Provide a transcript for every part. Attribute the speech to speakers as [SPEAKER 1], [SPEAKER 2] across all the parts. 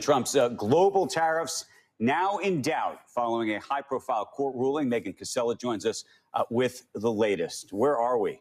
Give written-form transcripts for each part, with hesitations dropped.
[SPEAKER 1] President Trump's global tariffs now in doubt following a high-profile court ruling. Megan Casella joins us with the latest. Where are we?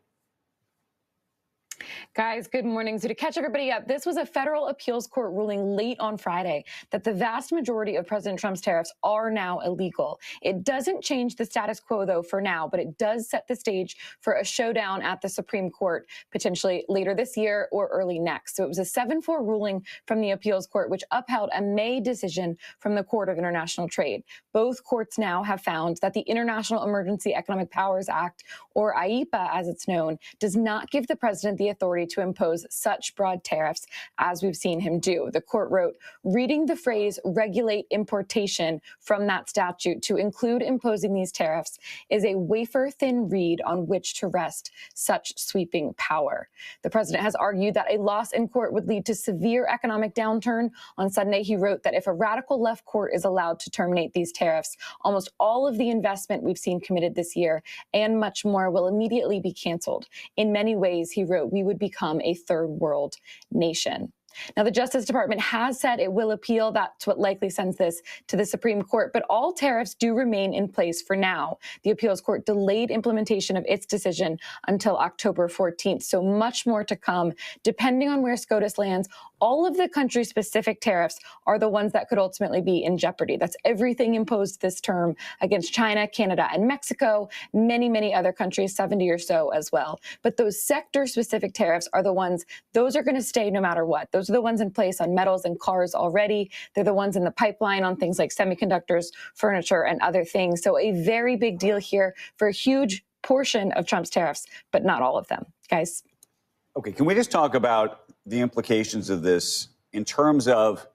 [SPEAKER 2] Guys, good morning. So to catch everybody up, this was a federal appeals court ruling late on Friday that the vast majority of President Trump's tariffs are now illegal. It doesn't change the status quo, though, for now, but it does set the stage for a showdown at the Supreme Court, potentially later this year or early next. So it was a 7-4 ruling from the appeals court, which upheld a May decision from the Court of International Trade. Both courts now have found that the International Emergency Economic Powers Act, or IEPA as it's known, does not give the president the authority to impose such broad tariffs as we've seen him do. The court wrote, reading the phrase regulate importation from that statute to include imposing these tariffs is a wafer-thin reed on which to rest such sweeping power. The president has argued that a loss in court would lead to severe economic downturn. On Sunday, he wrote that if a radical left court is allowed to terminate these tariffs, almost all of the investment we've seen committed this year and much more will immediately be canceled. In many ways, he wrote, we would become a third world nation. Now, the Justice Department has said it will appeal. That's what likely sends this to the Supreme Court. But all tariffs do remain in place for now. The appeals court delayed implementation of its decision until October 14th. So much more to come. Depending on where SCOTUS lands, all of the country-specific tariffs are the ones that could ultimately be in jeopardy. That's everything imposed this term against China, Canada, and Mexico, many other countries, 70 or so as well. But those sector-specific tariffs are the ones, those are going to stay no matter what. Those are the ones in place on metals and cars already. They're the ones in the pipeline on things like semiconductors, furniture, and other things. So a very big deal here for a huge portion of Trump's tariffs, but not all of them. Guys.
[SPEAKER 1] Okay, can we just talk about the implications of this in terms of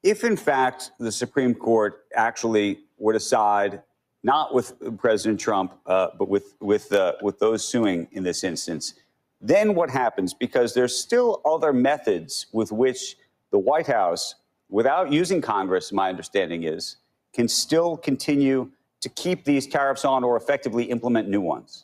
[SPEAKER 1] if, in fact, the Supreme Court actually were to side not with President Trump, but with those suing in this instance? Then what happens? Because there's still other methods with which the White House, without using Congress, my understanding is, can still continue to keep these tariffs on or effectively implement new ones.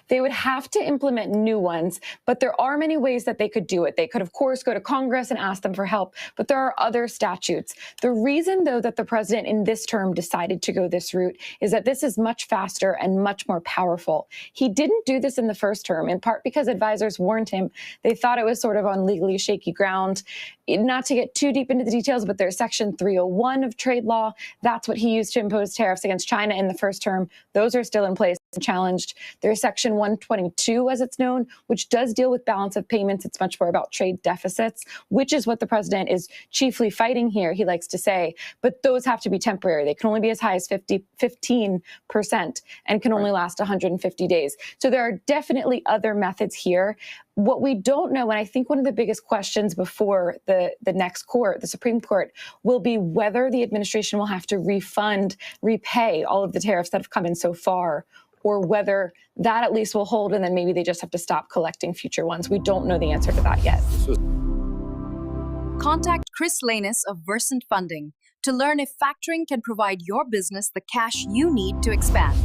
[SPEAKER 2] They would have to implement new ones, but there are many ways that they could do it. They could, of course, go to Congress and ask them for help, but there are other statutes. The reason, though, that the president in this term decided to go this route is that this is much faster and much more powerful. He didn't do this in the first term, in part because advisors warned him. They thought it was sort of on legally shaky ground. Not to get too deep into the details, but there's Section 301 of trade law. That's what he used to impose tariffs against China in the first term. Those are still in place and challenged. There's Section 122, as it's known, which does deal with balance of payments. It's much more about trade deficits, which is what the president is chiefly fighting here, he likes to say. But those have to be temporary. They can only be as high as 15% and can only last 150 days. So there are definitely other methods here. What we don't know, and I think one of the biggest questions before the next court, the Supreme Court, will be whether the administration will have to repay all of the tariffs that have come in so far, or whether that at least will hold, and then maybe they just have to stop collecting future ones. We don't know the answer to that yet.
[SPEAKER 3] Contact Chris Lehnes of Versant Funding to learn if factoring can provide your business the cash you need to expand.